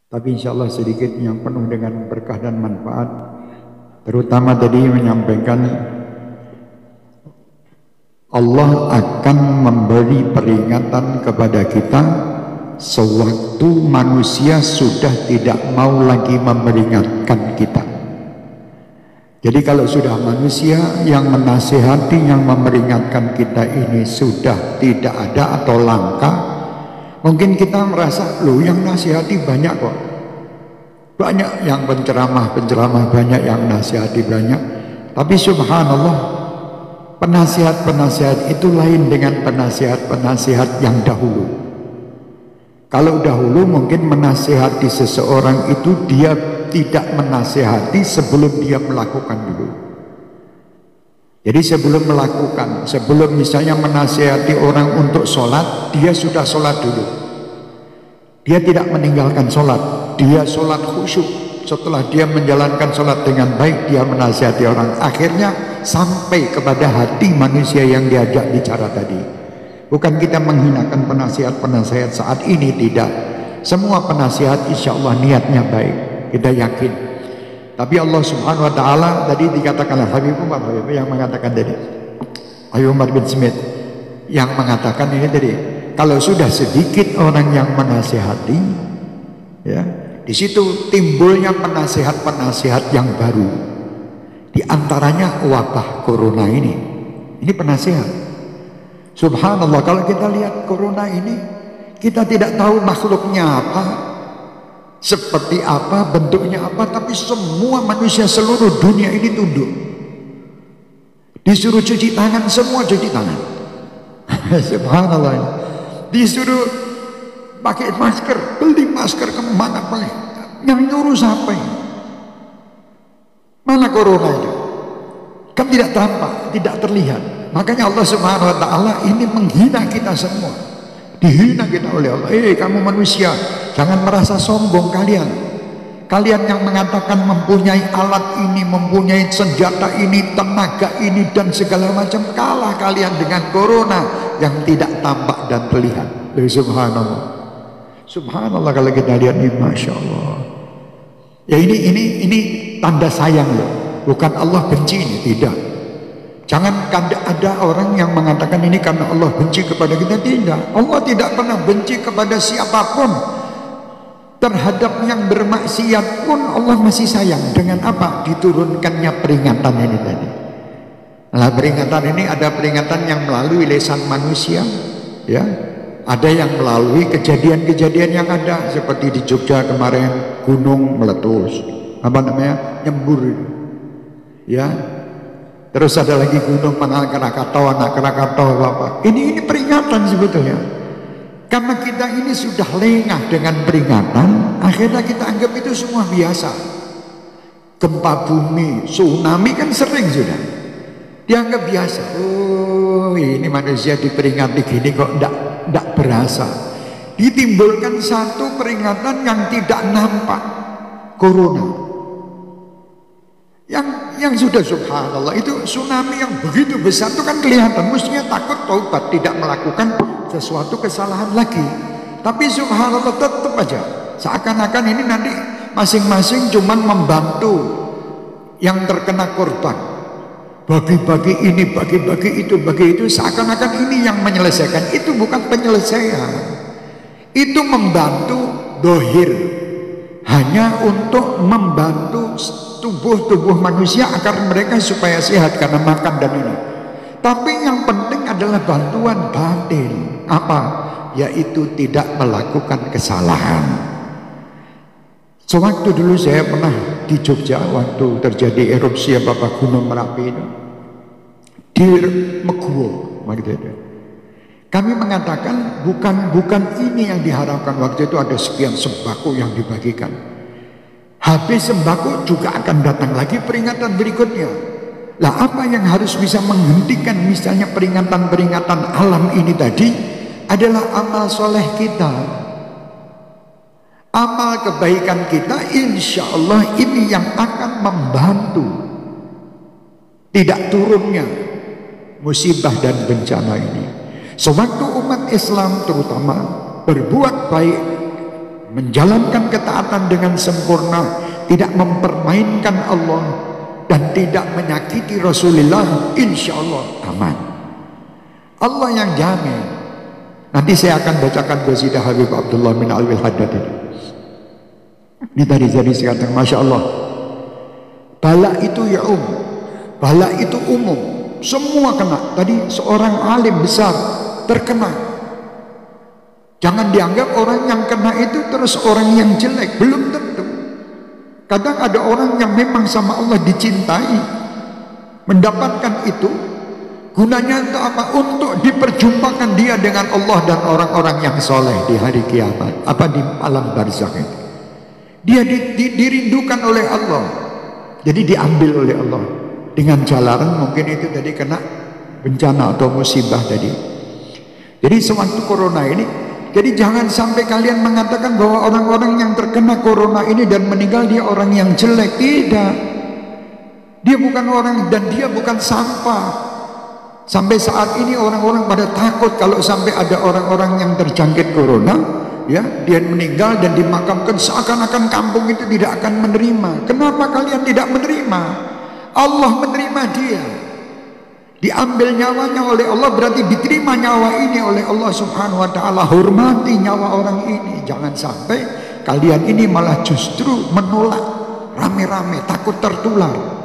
tapi insya Allah sedikit yang penuh dengan berkah dan manfaat. Terutama tadi menyampaikan Allah akan memberi peringatan kepada kita sewaktu manusia sudah tidak mau lagi memperingatkan kita. Jadi kalau sudah manusia yang menasihati, yang memperingatkan kita ini sudah tidak ada atau langka, mungkin kita merasa, loh yang nasihati banyak kok. Banyak yang penceramah-penceramah, banyak yang nasihati banyak. Tapi subhanallah, penasihat-penasihat itu lain dengan penasihat-penasihat yang dahulu. Kalau dahulu mungkin menasihati seseorang itu dia tidak menasihati sebelum dia melakukan dulu. Jadi sebelum melakukan, sebelum misalnya menasihati orang untuk sholat, dia sudah sholat dulu. Dia tidak meninggalkan sholat, dia sholat khusyuk. Setelah dia menjalankan sholat dengan baik, dia menasihati orang. Akhirnya sampai kepada hati manusia yang diajak bicara tadi. Bukan kita menghinakan penasihat-penasihat saat ini, tidak. Semua penasihat insya Allah niatnya baik, kita yakin. Tapi Allah subhanahu wa ta'ala tadi dikatakan Habib Umar yang mengatakan tadi, Habib Umar bin Smith yang mengatakan ini tadi, kalau sudah sedikit orang yang menasihati, ya, di situ timbulnya penasihat-penasihat yang baru. Di antaranya wabah corona ini. Ini penasihat. Subhanallah, kalau kita lihat corona ini, kita tidak tahu makhluknya apa, seperti apa, bentuknya apa, tapi semua manusia seluruh dunia ini tunduk. Disuruh cuci tangan, semua cuci tangan. Subhanallah. Disuruh pakai masker, beli masker kemana pakai? Yang nyuruh siapa ini? Mana corona itu? Kan tidak tampak, tidak terlihat. Makanya Allah subhanahu wa ta'ala ini menghina kita semua. Dihina kita oleh Allah. Kamu manusia, jangan merasa sombong kalian. Kalian yang mengatakan mempunyai alat ini, mempunyai senjata ini, tenaga ini, dan segala macam, kalah kalian dengan corona yang tidak tampak dan terlihat. Subhanallah. Subhanallah, kalau kita lihat ini, masya Allah. Ya ini tanda sayang loh. Bukan Allah benci ini, tidak. Jangan ada orang yang mengatakan ini karena Allah benci kepada kita, tidak. Allah tidak pernah benci kepada siapapun. Terhadap yang bermaksiat pun Allah masih sayang. Dengan apa? Diturunkannya peringatan ini tadi. Nah, peringatan ini ada peringatan yang melalui lisan manusia, ya. Ada yang melalui kejadian-kejadian yang ada, seperti di Jogja kemarin gunung meletus, apa namanya, nyembur, ya. Terus ada lagi gunung anak Krakatau apa. Ini peringatan sebetulnya. Karena kita ini sudah lengah dengan peringatan, akhirnya kita anggap itu semua biasa. Gempa bumi, tsunami kan sering sudah dianggap biasa. Oh, ini manusia diperingati gini kok enggak berasa. Ditimbulkan satu peringatan yang tidak nampak, corona. Yang sudah subhanallah itu tsunami yang begitu besar itu kan kelihatan, mestinya takut taubat, tidak melakukan sesuatu kesalahan lagi. Tapi subhanallah tetap aja seakan-akan ini nanti masing-masing cuman membantu yang terkena korban, bagi-bagi ini, bagi-bagi itu, seakan-akan ini yang menyelesaikan. Itu bukan penyelesaian, itu membantu dohir, hanya untuk membantu tubuh manusia agar mereka supaya sehat karena makan dan ini. Tapi yang penting adalah bantuan batin. Apa? Yaitu tidak melakukan kesalahan. Sewaktu dulu saya pernah di Jogja waktu terjadi erupsi Gunung Merapi itu, di Meguwo, kami mengatakan bukan ini yang diharapkan. Waktu itu ada sekian sembako yang dibagikan. Habis sembako juga akan datang lagi peringatan berikutnya. Lah apa yang harus bisa menghentikan misalnya peringatan-peringatan alam ini tadi adalah amal soleh kita, amal kebaikan kita. Insya Allah ini yang akan membantu tidak turunnya musibah dan bencana ini. Sewaktu umat Islam terutama berbuat baik menjalankan ketaatan dengan sempurna, tidak mempermainkan Allah dan tidak menyakiti Rasulullah, insya Allah aman. Allah yang jamin. Nanti saya akan bacakan qasidah Habib Abdullah bin Alwi Haddad ini. Ini tadi jadi sekatan, masya Allah. Bala itu ya'um, bala itu umum, semua kena. Tadi seorang alim besar terkena. Jangan dianggap orang yang kena itu terus orang yang jelek, belum tentu. Kadang ada orang yang memang sama Allah dicintai, mendapatkan itu, gunanya untuk apa? Untuk diperjumpakan dia dengan Allah dan orang-orang yang soleh di hari kiamat, apa di alam barzakh itu. Dia dirindukan oleh Allah, jadi diambil oleh Allah dengan jalaran mungkin itu tadi kena bencana atau musibah tadi. Jadi sewaktu corona ini, jadi jangan sampai kalian mengatakan bahwa orang-orang yang terkena corona ini dan meninggal dia orang yang jelek. Tidak. Dia bukan orang dan dia bukan sampah. Sampai saat ini orang-orang pada takut kalau sampai ada orang-orang yang terjangkit corona, ya, dia meninggal dan dimakamkan seakan-akan kampung itu tidak akan menerima. Kenapa kalian tidak menerima? Allah menerima dia. Diambil nyawanya oleh Allah, berarti diterima nyawa ini oleh Allah Subhanahu wa ta'ala. Hormati nyawa orang ini. Jangan sampai kalian ini malah justru menolak rame-rame, takut tertular.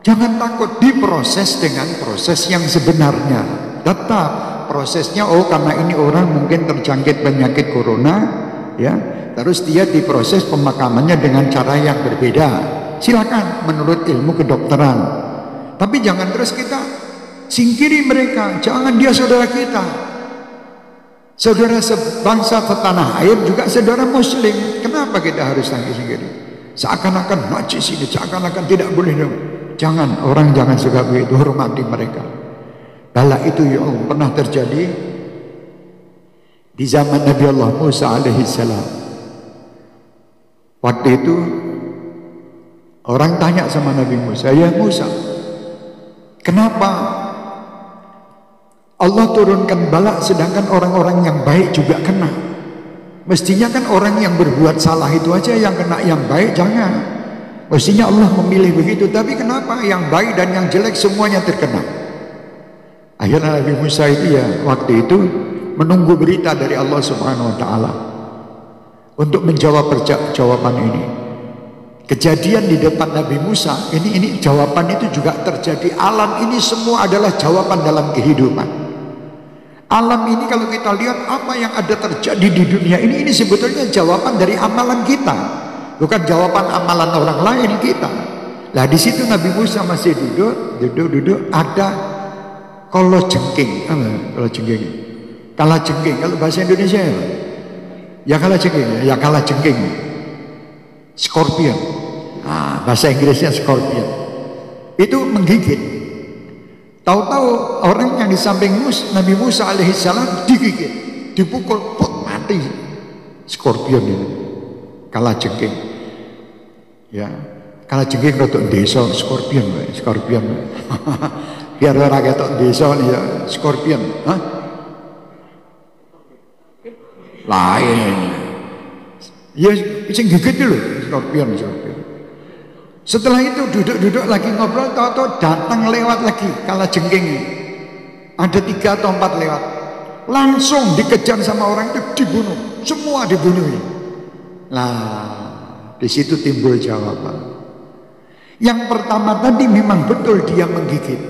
Jangan takut, diproses dengan proses yang sebenarnya. Tetap prosesnya, oh karena ini orang mungkin terjangkit penyakit corona, ya, terus dia diproses pemakamannya dengan cara yang berbeda. Silakan menurut ilmu kedokteran. Tapi jangan terus kita singkiri mereka. Jangan, dia saudara kita, saudara sebangsa setanah air, juga saudara muslim. Kenapa kita harus singkiri? Seakan-akan najis ini, seakan-akan tidak boleh dong. Jangan, orang jangan suka begitu, hormati mereka. Bala itu ya pernah terjadi di zaman Nabi Allah Musa alaihissalam. Waktu itu orang tanya sama Nabi Musa, ya Musa, kenapa Allah turunkan bala sedangkan orang-orang yang baik juga kena? Mestinya kan orang yang berbuat salah itu aja yang kena, yang baik jangan. Mestinya Allah memilih begitu, tapi kenapa yang baik dan yang jelek semuanya terkena? Akhirnya Nabi Musa itu ya waktu itu menunggu berita dari Allah Subhanahu wa ta'ala untuk menjawab jawaban ini. Kejadian di depan Nabi Musa ini jawaban itu juga terjadi. Alam ini semua adalah jawaban dalam kehidupan. Alam ini kalau kita lihat apa yang ada terjadi di dunia ini sebetulnya jawaban dari amalan kita, bukan jawaban amalan orang lain kita. Lah di situ Nabi Musa masih duduk ada kala jengking. Kala jengking. Kala jengking kalau bahasa Indonesia ya kala jengking, ya kala jengking. Scorpion. Nah, bahasa Inggrisnya scorpion. Itu menggigit. Tahu-tahu orang yang di samping Nabi Musa alaihissalam digigit, dipukul, mati. Scorpion itu. Kala jengking. Ya, kala jengking rotok desa scorpion, scorpion. Biar orang ketok desa ya scorpion. Hah? Lain. Ya, sing gigit dulu scorpion. Setelah itu duduk lagi ngobrol, tahu-tahu datang lewat lagi kala jengking. Ada 3 atau 4 lewat. Langsung dikejar sama orang itu, dibunuh. Semua dibunuh. Nah, di situ timbul jawaban. Yang pertama tadi memang betul dia menggigit,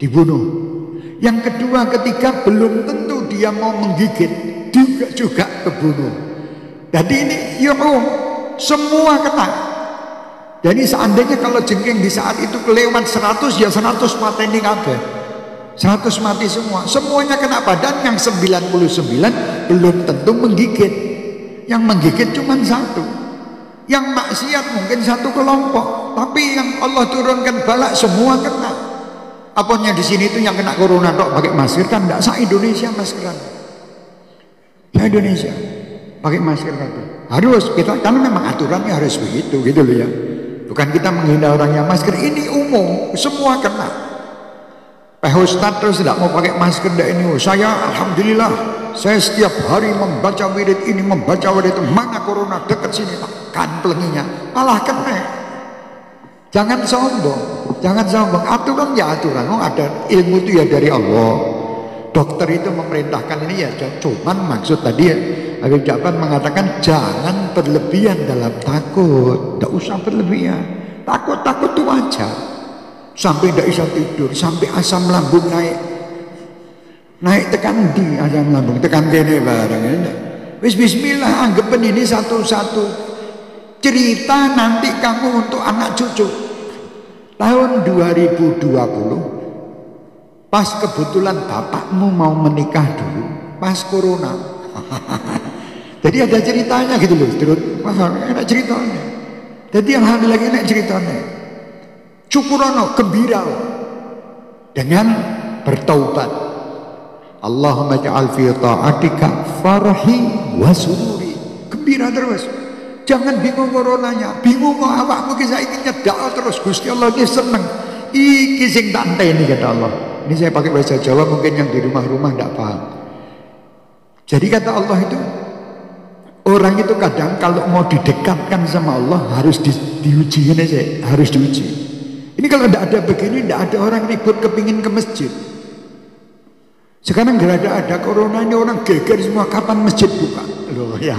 dibunuh. Yang kedua, ketika belum tentu dia mau menggigit, juga kebunuh. Jadi ini semua kena. Jadi seandainya kalau jengking di saat itu kelewat 100, ya 100 mati ini kabeh. 100 mati semua. Semuanya kena, badan yang 99 belum tentu menggigit. Yang menggigit cuma 1. Yang maksiat mungkin 1 kelompok. Tapi yang Allah turunkan bala semua kena. Apanya di sini itu yang kena corona tok pakai masker kan enggak, sa Indonesia maskeran. Ya Indonesia pakai masker kan. Harus kita, karena memang aturannya harus begitu gitu loh ya. Bukan kita menghina orang yang masker, ini umum, semua kena. Ustaz terus tidak mau pakai masker, ini saya alhamdulillah saya setiap hari membaca wirid ini, membaca wirid itu, mana corona dekat sini, kan pelenginya malah kena. Jangan sombong, jangan sombong. Aturan ya aturan, ada ilmu itu ya dari Allah. Dokter itu memerintahkan ini ya, cuman maksud tadi ya, Habib Ja'far mengatakan jangan berlebihan dalam takut, tidak usah berlebihan. Takut itu wajar, sampai tidak bisa tidur, sampai asam lambung naik tekan di asam lambung, tekan kene barang ini. Bismillah, anggap ini satu-satu cerita nanti kamu untuk anak cucu. Tahun 2020 pas kebetulan bapakmu mau menikah dulu, pas corona. Jadi ada ceritanya gitu loh, ada ceritanya. Jadi alhamdulillah enak ceritanya. Syukurono, gembira dengan bertaubat. Allahumma ja'al fi ta'atika farhi wa sururi. Gembira terus. Jangan bingung coronanya, bingung mau awakmu ki saiki nyedak terus. Gusti Allah ki seneng. Iki sing tak enteni kata Allah. Ini saya pakai bahasa Jawa, mungkin yang di rumah-rumah tidak paham. Jadi kata Allah itu, orang itu kadang kalau mau didekatkan sama Allah harus diuji ini saja, harus diuji. Ini kalau tidak ada begini, tidak ada orang ribut kepingin ke masjid. Sekarang ada corona ini orang geger semua, kapan masjid buka? Loh ya,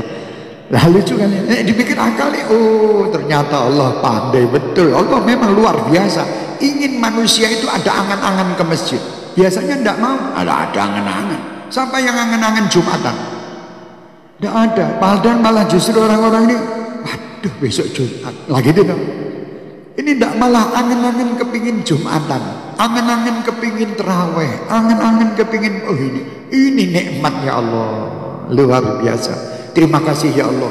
lalu juga dipikir akal nih, oh ternyata Allah pandai betul. Allah memang luar biasa. Ingin manusia itu ada angan-angan ke masjid. Biasanya tidak mau, ada angan-angan. Siapa yang angan-angan Jumatan? Tidak ada. Padahal malah justru orang-orang ini, waduh besok Jumat lagi itu. Ini tidak, malah angan-angan kepingin Jumatan, angan-angan kepingin terawih, angan-angan kepingin, oh ini nikmat ya Allah, luar biasa. Terima kasih ya Allah,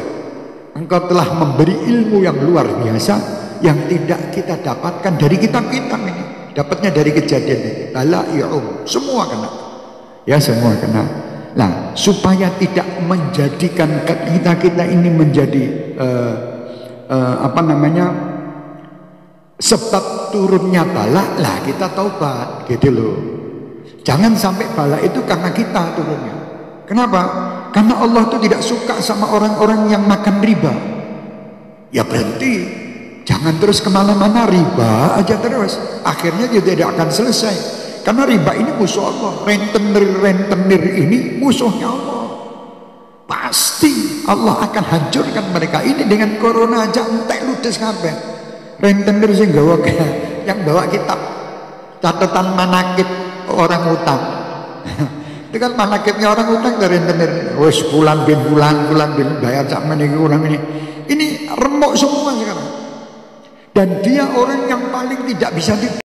Engkau telah memberi ilmu yang luar biasa yang tidak kita dapatkan dari kitab-kitab ini, dapatnya dari kejadian ini. Bala semua kena, ya semua kena. Nah, supaya tidak menjadikan kita ini menjadi sebab turunnya bala, lah kita taubat gitu loh. Jangan sampai bala itu karena kita turunnya. Kenapa? Karena Allah itu tidak suka sama orang-orang yang makan riba. Ya berhenti. Jangan terus kemana-mana, riba aja terus. Akhirnya dia tidak akan selesai. Karena riba ini musuh Allah. Rentenir ini musuhnya Allah. Pasti Allah akan hancurkan mereka. Ini dengan corona aja entek ludes kabeh. Rentenir sing gawa yang bawa kitab catatan manakib orang utang. Itu kan manakibnya orang utang dari rentenir. Wes bulan bin bayar sak meniki orang ini. Ini remuk semua sekarang. Dan dia orang yang paling tidak bisa